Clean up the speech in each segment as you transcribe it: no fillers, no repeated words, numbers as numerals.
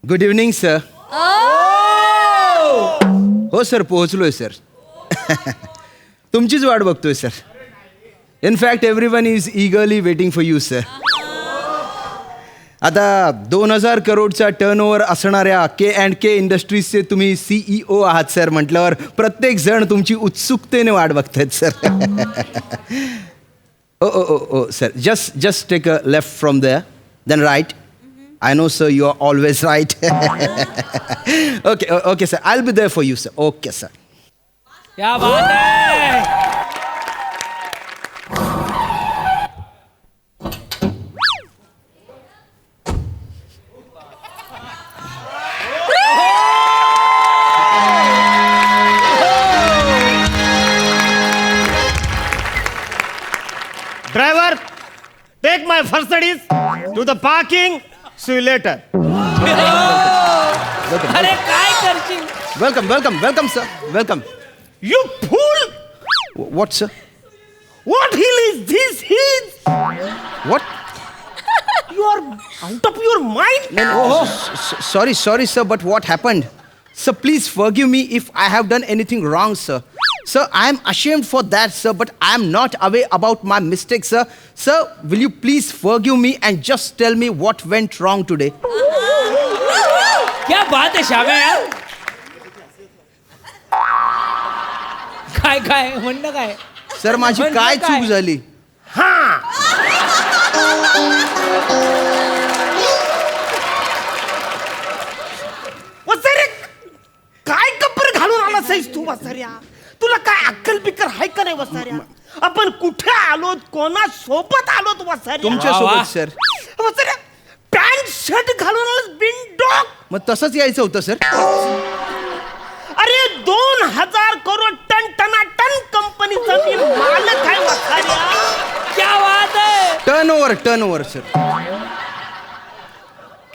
Good evening sir. हो sir, पोहोचलोय sir. तुमचीच वाट बघतोय sir. In fact everyone is eagerly waiting for you sir. आता 2000 करोडचा टर्नओव्हर असणाऱ्या K&K इंडस्ट्रीजचे तुम्ही CEO आहात सर म्हटल्यावर प्रत्येक जण तुमची उत्सुकतेने वाट बघतायत sir. Oh sir, just take a left from there, then right. I know, sir, you are always right. Okay, sir. I'll be there for you, sir. Okay, sir. क्या बात है. Driver, take my Mercedes to the parking. See you later. अरे काय करशील. Welcome, sir. Welcome. You fool! What, sir? What hill is this hill? What? You are out of your mind? No. Sorry, sir, but what happened? Sir, please forgive me if I have done anything wrong, sir. Sir, I am ashamed for that, sir, but I am not aware about my mistakes, sir. Sir, will you please forgive me and just tell me what went wrong today? क्या बात है श्याम्या यार. काय म्हणणं काय. Sir, माझी म्हणणं काय काय? चूक झाली? वसारे, काय कपर घालून आला सहीस तू वसाऱ्या? तुला काय अक्कल बिक्कल हाय का नाही वसाऱ्या? आपण कुठे आलोत, कोणा सोबत आलोत वसाऱ्या? तुमच्या वा. सोबत, सर. वसाऱ्या, पॅन्ट शर्ट घालून आलास बिनडॉक. मग तसंच यायचं होतं, सर. अरे 2000 करोड टन कंपनीचा मी मालक आहे वसाऱ्या. क्या बात है. Turnover, sir.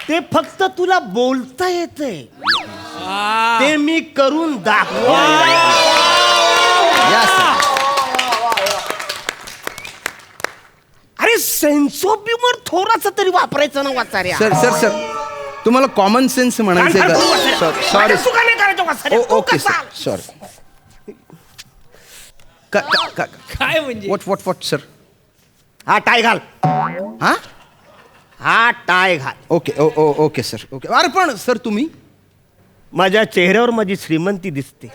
ते फक्त तुला बोलता येतंय, ते मी करून दाखव. या, सर. अरे सेन्स ऑफ ह्युमर थोडासा तरी वापरायचं ना वाचाऱ्या. सर, तुम्हाला कॉमन सेन्स म्हणायचं का? सॉरी. Okay sir, sorry. काय म्हणजे. What sir? हा टाय घाल. हा हा टाय घाल. Okay sir. ओके. अरे पण सर, तुम्ही माझ्या चेहऱ्यावर माझी श्रीमंती दिसते.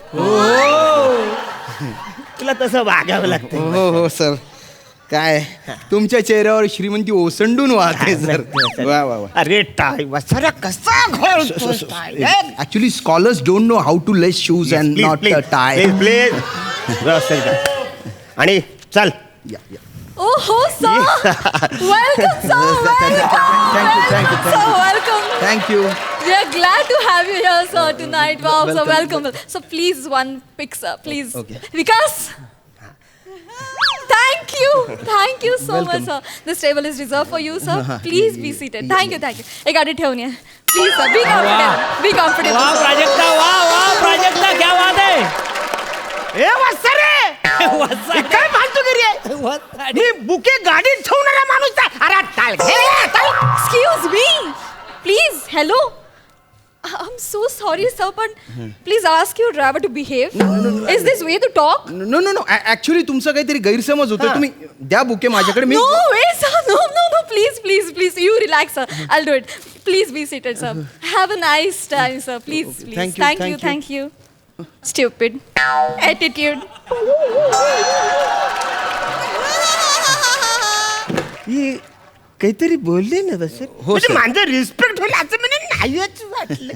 तुला तसं वागावं लागतं. हो सर. काय तुमच्या चेहऱ्यावर श्रीमंती ओसंडून वाहते सर. वा. अरे टाय वाचाऱ्या कसा घालतोस tie? Actually scholars don't know how to lace shoes and not tie. Please आणि चल. Oh, sir! Welcome, sir! Welcome! Thank you. So welcome. Thank you. We are glad to have you here, sir, tonight. Wow, so welcome. So please, one pic, sir, please. Okay. Vikas! Thank you so much, sir. This table is reserved for you, sir. Please be seated. Thank you. एक गाडी ठेवून या. Please, sir, be comfortable. Be comfortable. वाह sir. Prajakta, वाह प्राजक्ता, क्या बात है. ए वाचारे, काय फालतू गिरी आहे? मी बुके गाडीत ठेवणारा माणूस आहे. अरे टाळ घे. Excuse me. Please, hello. I'm so sorry, sir, but please ask your driver to behave. Is this way to talk? No. Actually तुमचा काहीतरी गैरसमज होतोय. तुम्ही द्या बुके माझ्याकडे. मी No way, sir. No. Please. You relax, sir. I'll do it. Please be seated, sir. Have a nice time, sir. Please. Thank you. Stupid. Attitude. ही काहीतरी बोलले ना तसं. हो, म्हणजे sir. माझं रिस्पेक्ट होईल असं म्हणजे नाहीच वाटलं.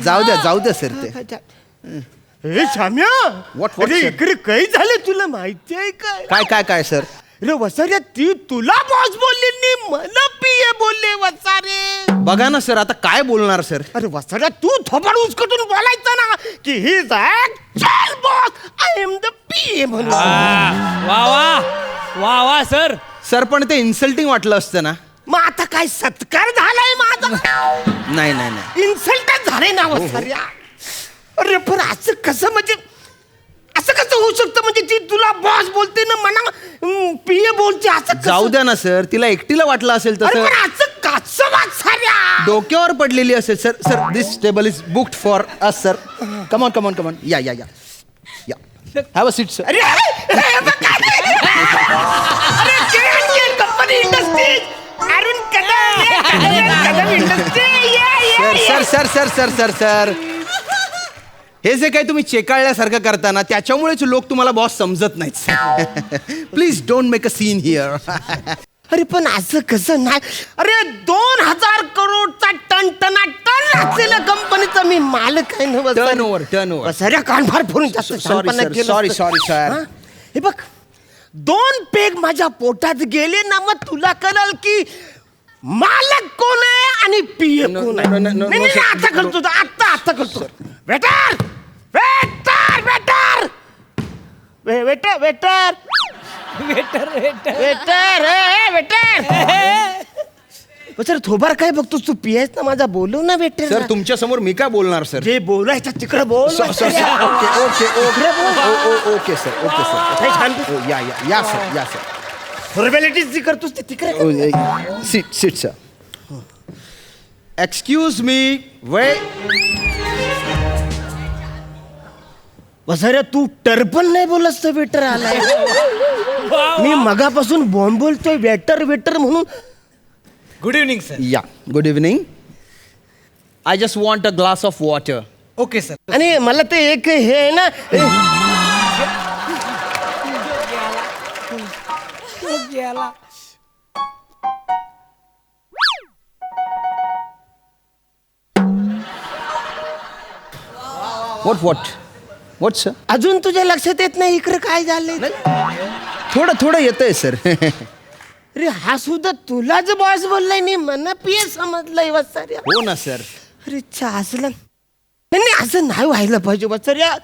जाऊ द्या सर ते. हे शाम्या, What, अरे sir? इकडे काही झालं तुला माहिती आहे काय? काय सर? अरे वसाऱ्या, ती तुला बॉस बोलली नी मला पीए बोलले वसारे. बघा ना सर, आता काय बोलणार सर? अरे वसाऱ्या, तू थोबाड उचकटून बोलायचं ना की he is actual boss, I am the PA म्हणून. वाह सर. सर पण ते इन्सल्टिंग वाटलं असतं ना. मग आता काय सत्कार झालाय माझा? नाही. इन्सल्टच झाले ना वसाऱ्या. अरे पण असं कसं म्हणजे असं कसं होऊ शकतं? म्हणजे ती तुला बॉस बोलते ना म्हणा पिये बोलते असं कसं? जाऊ द्या ना सर, तिला एकटीला वाटलं असेल अरे तसं. पण असं कसं वाचाऱ्या? डोक्यावर पडलेली असेल sir. Sir this table is booked for us sir. Come on come on come on, या या या या, हॅव अ सीट सर. अरे हे बघ काय? अरे KNK company industries, Arun Kadam industry. Sir sir sir sir sir sir हे जे काही तुम्ही चेकाळल्यासारखं करताना त्याच्यामुळेच लोक तुम्हाला बॉस समजत नाहीत. Please don't make a scene here. अरे पण असं कसं नाही? अरे 2000 करोडचा टन असलेल्या कंपनीचा मी मालक आहे ना. टर्नओव्हर सऱ्या कानफार फोडून जास्त शहाणपणा केलं सॉरी असतं. Sorry sir. हा? हे बघ 2 पेग माझ्या पोटात गेले ना, मग तुला कळल की मालक कोण आहे आणि पीए कोण आहे. नाही, नाही, आता करतो आता करतो. Waiter waiter waiter waiter waiter waiter waiter waiter waiter. Sir थोबार काय बघतोस तू? पियास ना माझा, बोलव ना वेटर. सर तुमच्या समोर मी काय बोलणार सर? जे बोलायचं तिकडे बोल. Okay okay okay okay sir, okay sir. छान. या या या सर, या सर. फॉर्मॅलिटीज जी करतोस ते तिकडे. Seat seat sir. Excuse me. वे वसाऱ्या तू टर्पण नाही बोलत तर वेटर आलाय. मी मगापासून बॉम्ब बोलतोय वेटर वेटर म्हणून. Good evening sir. या good evening. I just want a glass of water. Okay sir. आणि मला ते एक हे आहे ना, व्हॉट सर? अजून तुझ्या लक्षात येत नाही इकडे काय झालंय? थोडं थोडं येतंय सर. अरे हा सुद्धा तुलाच बॉस बोललाय नाही, मना पिये समजलंय वसाऱ्या. हो ना सर. अरे असलं नाही नाही, असं नाही व्हायला पाहिजे वसाऱ्या.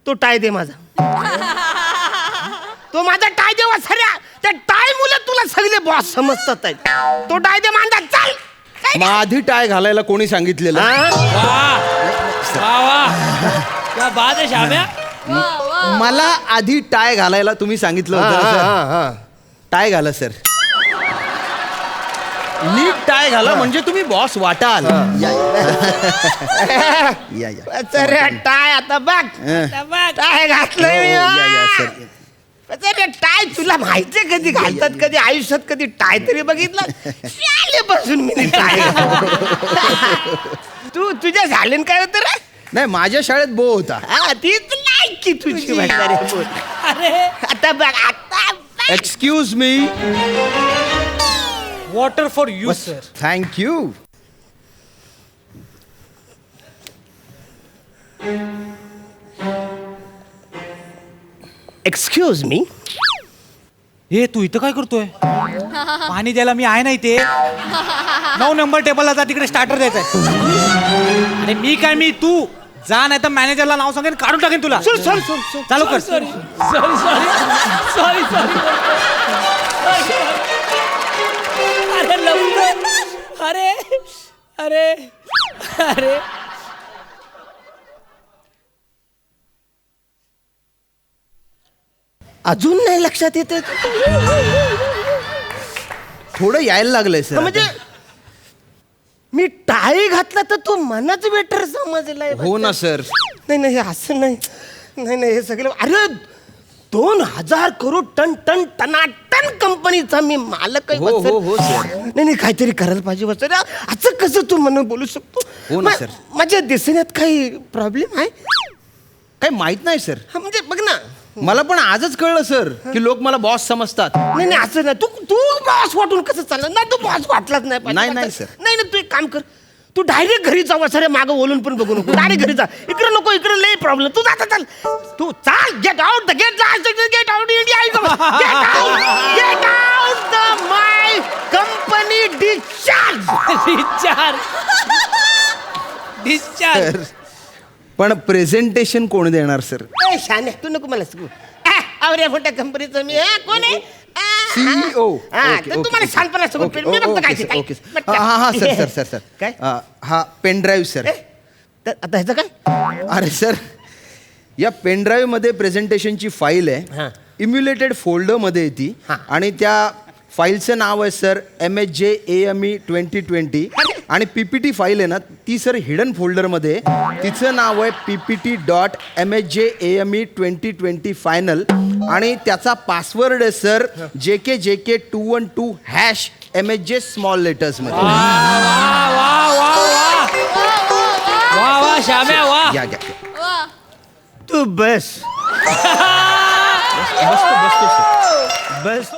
तो टाय दे माझा. तो माझा टाय दे वसाऱ्या. त्या टाय मुलं तुला सगळे बॉस समजतात आहेत. तो टाय दे माझा. चल मग आधी टाय घालायला कोणी सांगितलेलं? हा? वा वा क्या बात आहे श्याम्या. मला आधी टाय घालायला तुम्ही सांगितलं होतं ना, सर. हा. टाय घाला सर. नीट टाय घाला म्हणजे तुम्ही बॉस वाटाल. या या या. वसाऱ्या टाय आता बघ. टाय घातलंय मी. या या सर. वसाऱ्या टाय तुला माहितीये कधी घालतात, कधी आयुष्यात कधी टाय तरी बघितलं? शाळेपासून मी टाय तू तुझ्या झालेन काय होतं रे? नाही माझ्या शाळेत बो होता. हा तीच नाही की तुझी म्हातारी बोल. अरे आता बघ आता बघ. Excuse me. Water for you sir. Thank you. Excuse me. हे तू इथं काय करतोय? पाणी द्यायला मी आहे ना इथे. 9 नंबर टेबलला जा, तिकडे स्टार्टर द्यायचंय. अरे मी काय, मी तू जा, नाही तर मॅनेजरला नाव सांगेन, काढून टाकेन तुला. चालू कर. सॉरी अरे अरे अरे अजून नाही लक्षात येते? थोडं यायला लागलंय सर. म्हणजे मी टाळी घातला तर तू मनाच वेटर समजलाय. हो ना सर. नाही नाही हे असं नाही. नाही नाही हे सगळं. अरे 2000 करोड टन टन टनाटन कंपनीचा मी मालक आहे. हो हो हो सर. नाही नाही काहीतरी करायला पाहिजे वसर. असं कसं तू म्हणून बोलू शकतो? हो ना, सर. माझ्या दिसण्यात काही प्रॉब्लेम आहे? काही माहित नाही सर. हा म्हणजे बघ ना. मला पण आजच कळलं सर की लोक मला बॉस समजतात. नाही नाही असं नाही. तू बॉस वाटून कसं चाललं? नाही तू बॉस वाटलाच नाही पाहिजे. नाही, नाही, सर. नाही नाही तू एक काम कर. तू डायरेक्ट घरी जा वसरे. मागं ओलून पण बघू नको. डायरेक्ट घरी जा. इकडे नको, इकडे लय प्रॉब्लेम. तू जाता चाल. तू चाल. Get out the gate. Get out India. Get out the my company. Discharge. Discharge. पण प्रेझेंटेशन कोण देणार सर? ए शाने तू नको मला सांगू. आवऱ्या मोठ्या कंपनीचं मी. कोण आहे? CEO. तर तुम्हाला शांतपणा सांगू. मी बघतो काय ते, काय. ओके. हा हा सर सर सर सर. काय? हा पेन ड्राईव्ह सर. तर आता ह्याचं काय? अरे सर या पेन ड्राईव्ह मध्ये प्रेझेंटेशनची फाईल आहे. हा. इम्युलेटेड फोल्डरमध्ये येते आणि त्या फाईलचं नाव आहे सर MHJAME 2020 आणि PPT फाईल आहे ना ती सर हिडन फोल्डरमध्ये आहे. तिचं नाव आहे PPT.MHJAME 2020 फायनल आणि त्याचा पासवर्ड आहे सर JK212 #MHJ स्मॉल लेटर्समध्ये. वा वा श्याम्या वा. घ्या घ्या वा. तू बस बस